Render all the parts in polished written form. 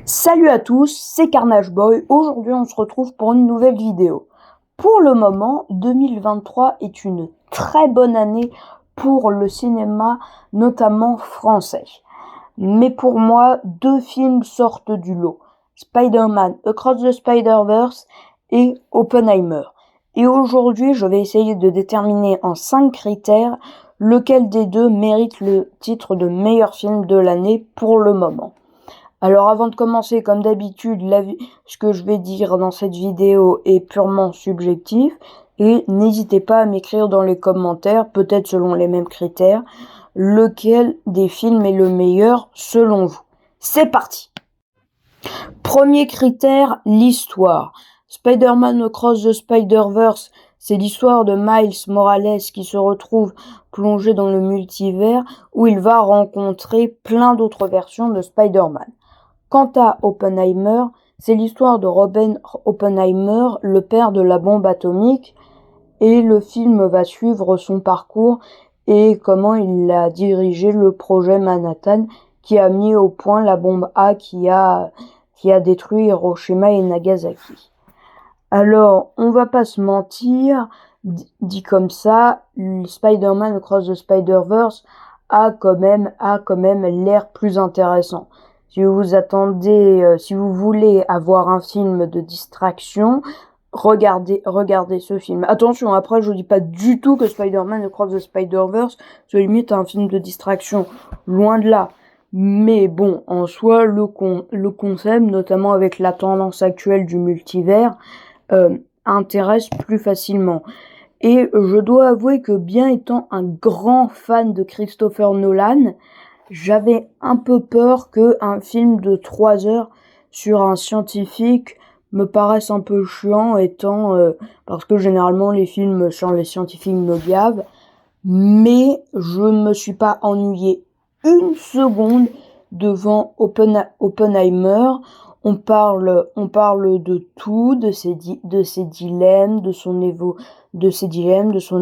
Salut à tous, c'est Carnage Boy. Aujourd'hui, on se retrouve pour une nouvelle vidéo. Pour le moment, 2023 est une très bonne année pour le cinéma, notamment français. Mais pour moi, deux films sortent du lot. Spider-Man Across the Spider-Verse et Oppenheimer. Et aujourd'hui, je vais essayer de déterminer en 5 critères lequel des deux mérite le titre de meilleur film de l'année pour le moment. Alors avant de commencer, comme d'habitude, ce que je vais dire dans cette vidéo est purement subjectif et n'hésitez pas à m'écrire dans les commentaires, peut-être selon les mêmes critères, lequel des films est le meilleur selon vous. C'est parti! Premier critère, l'histoire. Spider-Man Across the Spider-Verse, c'est l'histoire de Miles Morales qui se retrouve plongé dans le multivers où il va rencontrer plein d'autres versions de Spider-Man. Quant à Oppenheimer, c'est l'histoire de Robert Oppenheimer, le père de la bombe atomique, et le film va suivre son parcours et comment il a dirigé le projet Manhattan qui a mis au point la bombe A qui a détruit Hiroshima et Nagasaki. Alors, on va pas se mentir, dit comme ça, Spider-Man Across the Spider-Verse a quand même l'air plus intéressant. Si vous attendez, si vous voulez avoir un film de distraction, regardez ce film. Attention, après je dis pas du tout que Spider-Man Across the Spider-Verse se limite à un film de distraction, loin de là. Mais bon, en soi, le concept, notamment avec la tendance actuelle du multivers, intéresse plus facilement. Et je dois avouer que bien étant un grand fan de Christopher Nolan, j'avais un peu peur que un film de 3 heures sur un scientifique me paraisse un peu chiant parce que généralement les films sur les scientifiques me gavent, mais je ne me suis pas ennuyé une seconde devant Oppenheimer. On parle de tout, de ses dilemmes, de son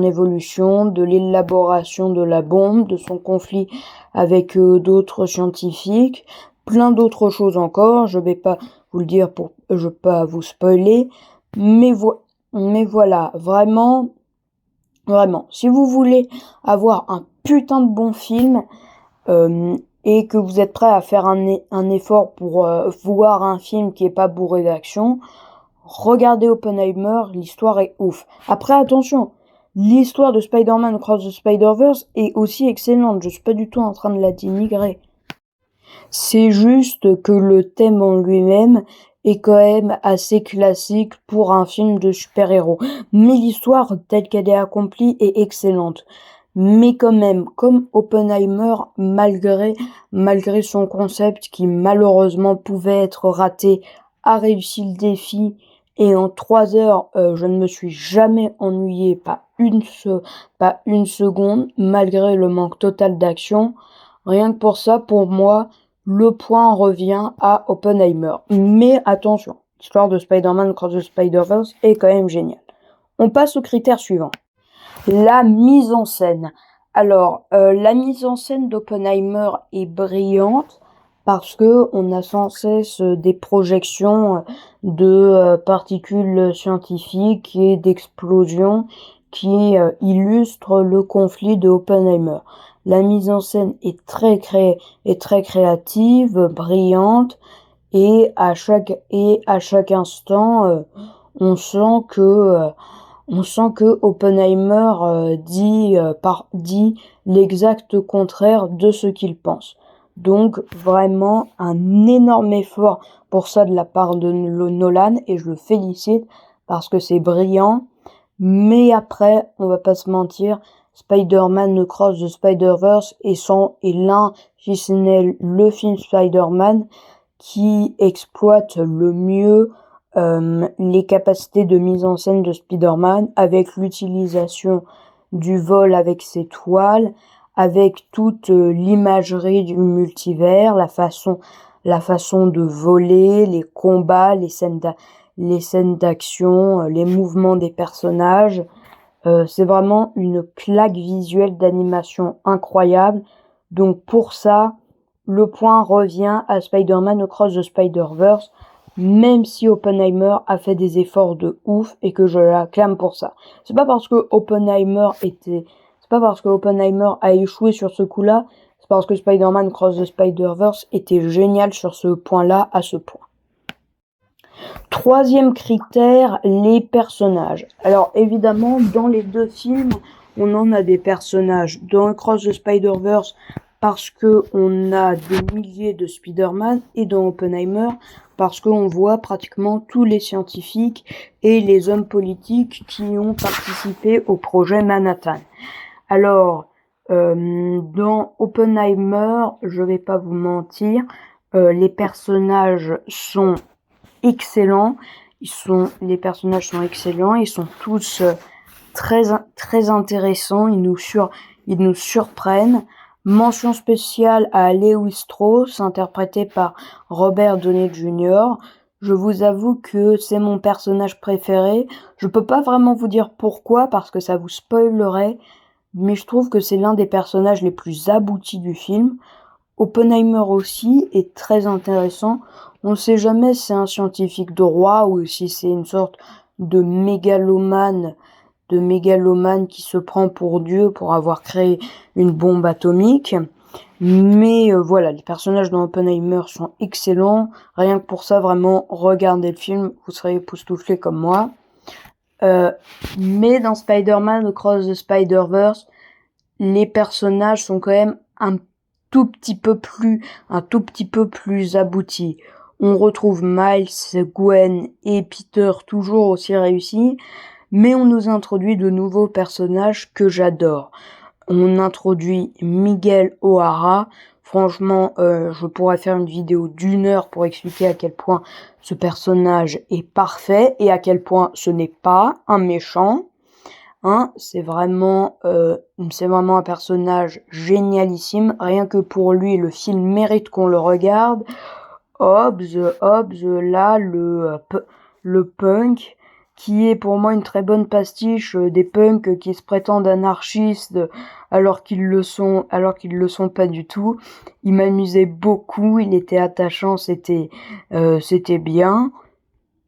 évolution, de l'élaboration de la bombe, de son conflit avec d'autres scientifiques, plein d'autres choses encore. Je vais pas vous le dire je vais pas vous spoiler, mais voilà, vraiment, si vous voulez avoir un putain de bon film, et que vous êtes prêt à faire un effort pour voir un film qui est pas bourré d'action, regardez Oppenheimer, l'histoire est ouf. Après, attention, l'histoire de Spider-Man Across the Spider-Verse est aussi excellente, je suis pas du tout en train de la dénigrer. C'est juste que le thème en lui-même est quand même assez classique pour un film de super-héros. Mais l'histoire, telle qu'elle est accomplie, est excellente. Mais quand même, comme Oppenheimer, malgré son concept qui malheureusement pouvait être raté, a réussi le défi et en 3 heures, je ne me suis jamais ennuyé, pas une seconde, malgré le manque total d'action. Rien que pour ça, pour moi, le point revient à Oppenheimer. Mais attention, l'histoire de Spider-Man Across the Spider-Verse est quand même géniale. On passe au critère suivant. La mise en scène. Alors, la mise en scène d'Oppenheimer est brillante parce que on a sans cesse des projections de particules scientifiques et d'explosions qui illustrent le conflit de Oppenheimer. La mise en scène est très créative, brillante et à chaque instant, on sent que Oppenheimer dit l'exact contraire de ce qu'il pense. Donc vraiment un énorme effort pour ça de la part de Nolan et je le félicite parce que c'est brillant. Mais après, on va pas se mentir, Spider-Man Across the Spider-Verse est l'un, si ce n'est le film Spider-Man qui exploite le mieux les capacités de mise en scène de Spider-Man avec l'utilisation du vol avec ses toiles, avec toute l'imagerie du multivers, la façon de voler, les combats, les scènes d'action, les mouvements des personnages. C'est vraiment une claque visuelle d'animation incroyable. Donc pour ça, le point revient à Spider-Man Across the Spider-Verse, même si Oppenheimer a fait des efforts de ouf et que je l'acclame pour ça. C'est pas parce que Oppenheimer a échoué sur ce coup-là, c'est parce que Spider-Man Across the Spider-Verse était génial sur ce point-là, à ce point. Troisième critère, les personnages. Alors évidemment, dans les deux films, on en a des personnages. Dans Across the Spider-Verse, parce que on a des milliers de Spider-Man, et dans Oppenheimer, parce qu'on voit pratiquement tous les scientifiques et les hommes politiques qui ont participé au projet Manhattan. Alors, dans Oppenheimer, je vais pas vous mentir, les personnages sont excellents. Les personnages sont excellents. Ils sont tous très intéressants. Ils nous surprennent. Mention spéciale à Lewis Strauss, interprété par Robert Downey Jr. Je vous avoue que c'est mon personnage préféré. Je peux pas vraiment vous dire pourquoi, parce que ça vous spoilerait, mais je trouve que c'est l'un des personnages les plus aboutis du film. Oppenheimer aussi est très intéressant. On ne sait jamais si c'est un scientifique de roi ou si c'est une sorte de mégalomane qui se prend pour Dieu pour avoir créé une bombe atomique. Mais voilà, les personnages dans Oppenheimer sont excellents. Rien que pour ça, vraiment, regardez le film, vous serez époustouflés comme moi. Mais dans Spider-Man Across the Spider-Verse, les personnages sont quand même un tout petit peu plus aboutis. On retrouve Miles, Gwen et Peter toujours aussi réussis, mais on nous introduit de nouveaux personnages que j'adore. On introduit Miguel O'Hara. Franchement, je pourrais faire une vidéo d'1 heure pour expliquer à quel point ce personnage est parfait et à quel point ce n'est pas un méchant. C'est vraiment un personnage génialissime. Rien que pour lui, le film mérite qu'on le regarde. Hobbs, là, le punk, qui est pour moi une très bonne pastiche des punks qui se prétendent anarchistes alors qu'ils le sont pas du tout. Il m'amusait beaucoup, il était attachant, c'était bien.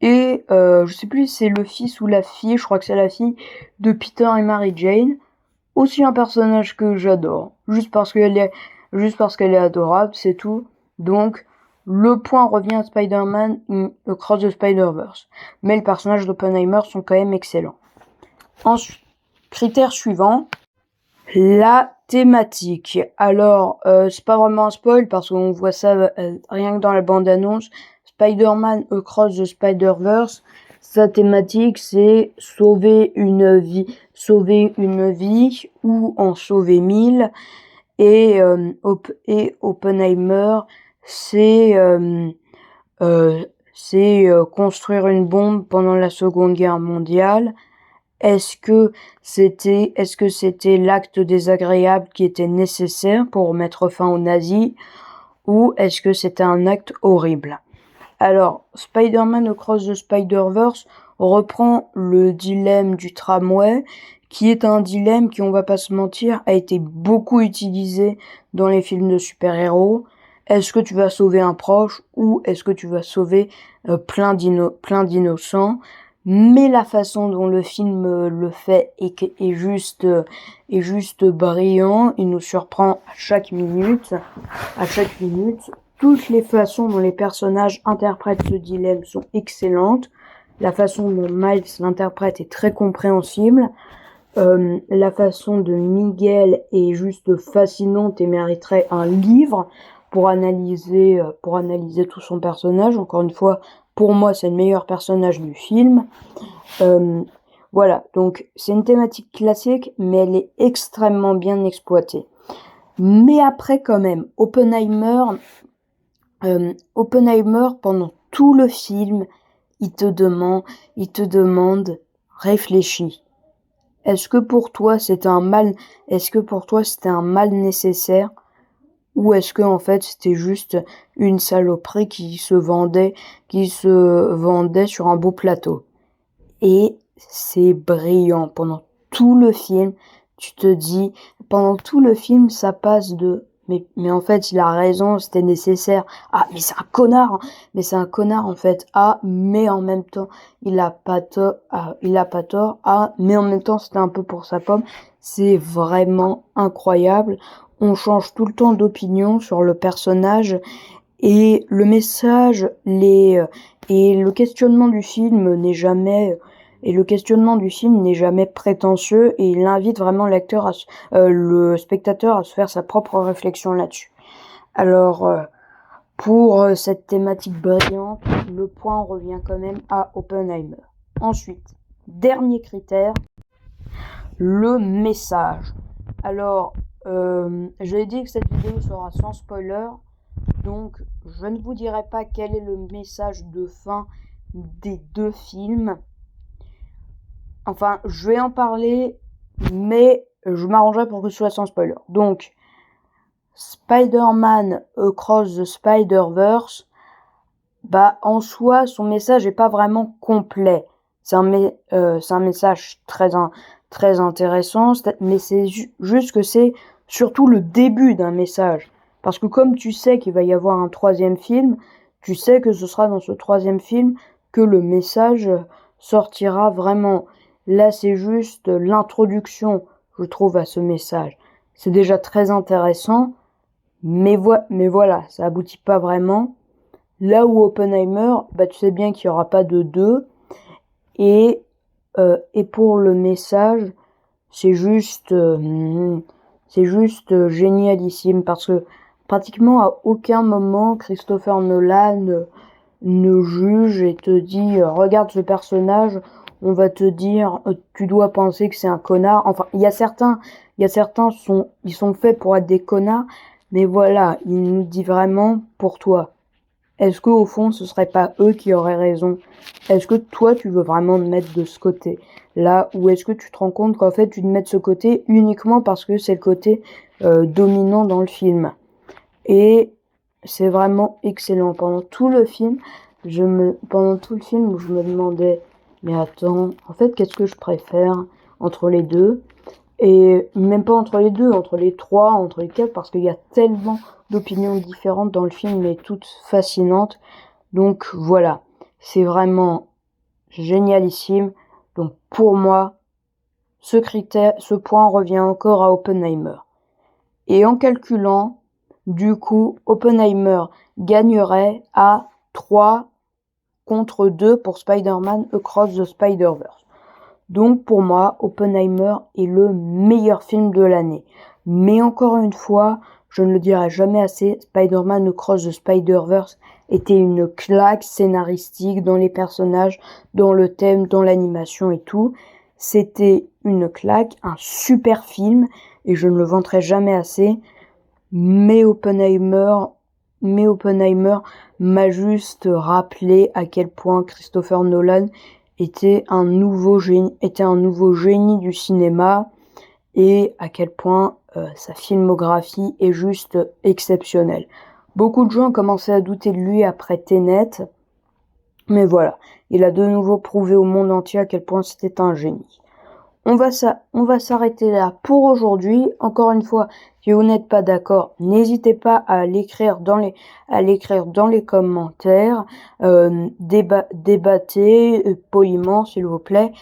Et je sais plus si c'est le fils ou la fille, je crois que c'est la fille de Peter et Mary Jane. Aussi un personnage que j'adore, juste parce qu'elle est adorable, c'est tout. Donc le point revient à Spider-Man Across the Spider-Verse. Mais les personnages d'Oppenheimer sont quand même excellents. Ensuite, critère suivant, la thématique. Alors, c'est pas vraiment un spoil parce qu'on voit ça rien que dans la bande-annonce. Spider-Man Across the Spider-Verse, sa thématique c'est sauver une vie ou en sauver 1000. Et Oppenheimer, c'est construire une bombe pendant la Seconde Guerre mondiale. Est-ce que c'était l'acte désagréable qui était nécessaire pour mettre fin aux nazis, ou est-ce que c'était un acte horrible? Alors, Spider-Man Across the Spider-Verse reprend le dilemme du tramway, qui est un dilemme qui, on va pas se mentir, a été beaucoup utilisé dans les films de super-héros. Est-ce que tu vas sauver un proche ou est-ce que tu vas sauver plein d'innocents? Mais la façon dont le film le fait est juste brillant. Il nous surprend à chaque minute. Toutes les façons dont les personnages interprètent ce dilemme sont excellentes. La façon dont Miles l'interprète est très compréhensible. La façon de Miguel est juste fascinante et mériterait un livre pour analyser tout son personnage. Encore une fois, pour moi, c'est le meilleur personnage du film. Voilà, donc c'est une thématique classique, mais elle est extrêmement bien exploitée. Mais après, quand même, Oppenheimer, pendant tout le film, il te demande, réfléchis. Est-ce que pour toi c'était un mal nécessaire, ou est-ce que en fait c'était juste une saloperie qui se vendait sur un beau plateau? Et c'est brillant pendant tout le film. Tu te dis, pendant tout le film, ça passe de mais en fait, il a raison, c'était nécessaire. Ah, mais c'est un connard, hein. Mais c'est un connard, en fait. Ah, mais en même temps, il a pas tort. Ah, il a pas tort. Ah, mais en même temps, c'était un peu pour sa pomme. C'est vraiment incroyable. On change tout le temps d'opinion sur le personnage et le message, et le questionnement du film n'est jamais prétentieux et il invite vraiment le spectateur à se faire sa propre réflexion là-dessus. Alors, pour cette thématique brillante, le point revient quand même à Oppenheimer. Ensuite, dernier critère, le message. Alors, j'ai dit que cette vidéo sera sans spoiler, donc je ne vous dirai pas quel est le message de fin des deux films. Enfin, je vais en parler, mais je m'arrangerai pour que ce soit sans spoiler. Donc, Spider-Man Across the Spider-Verse, en soi, son message est pas vraiment complet. C'est un message très intéressant, mais c'est juste que c'est surtout le début d'un message. Parce que comme tu sais qu'il va y avoir un troisième film, tu sais que ce sera dans ce troisième film que le message sortira vraiment. Là, c'est juste l'introduction, je trouve, à ce message. C'est déjà très intéressant, mais voilà, ça aboutit pas vraiment. Là où Oppenheimer, tu sais bien qu'il n'y aura pas de 2. Et pour le message, c'est juste génialissime parce que pratiquement à aucun moment Christopher Nolan ne juge et te dit regarde ce personnage, on va te dire tu dois penser que c'est un connard. Enfin, il y a certains ils sont faits pour être des connards, mais voilà, il nous dit vraiment pour toi. Est-ce que au fond ce serait pas eux qui auraient raison? Est-ce que toi tu veux vraiment te mettre de ce côté là, ou est-ce que tu te rends compte qu'en fait tu te mets de ce côté uniquement parce que c'est le côté dominant dans le film? Et c'est vraiment excellent. Pendant tout le film, je me demandais, mais attends, en fait qu'est-ce que je préfère entre les deux? Et même pas entre les deux, entre les trois, entre les quatre, parce qu'il y a tellement d'opinions différentes dans le film, mais toutes fascinantes. Donc voilà, c'est vraiment génialissime. Donc pour moi, ce point revient encore à Oppenheimer. Et en calculant, du coup, Oppenheimer gagnerait à 3 contre 2 pour Spider-Man Across the Spider-Verse. Donc pour moi, Oppenheimer est le meilleur film de l'année. Mais encore une fois, je ne le dirai jamais assez, Spider-Man Across the Spider-Verse était une claque scénaristique dans les personnages, dans le thème, dans l'animation et tout. C'était une claque, un super film, et je ne le vanterai jamais assez. Mais Oppenheimer m'a juste rappelé à quel point Christopher Nolan était un nouveau génie du cinéma et à quel point sa filmographie est juste exceptionnelle. Beaucoup de gens ont commencé à douter de lui après Tenet, mais voilà, il a de nouveau prouvé au monde entier à quel point c'était un génie. On va s'arrêter là pour aujourd'hui. Encore une fois, si vous n'êtes pas d'accord, n'hésitez pas à l'écrire dans les commentaires. Débattez poliment, s'il vous plaît.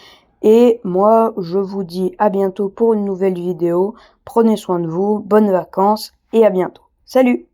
Et moi, je vous dis à bientôt pour une nouvelle vidéo. Prenez soin de vous, bonnes vacances et à bientôt. Salut!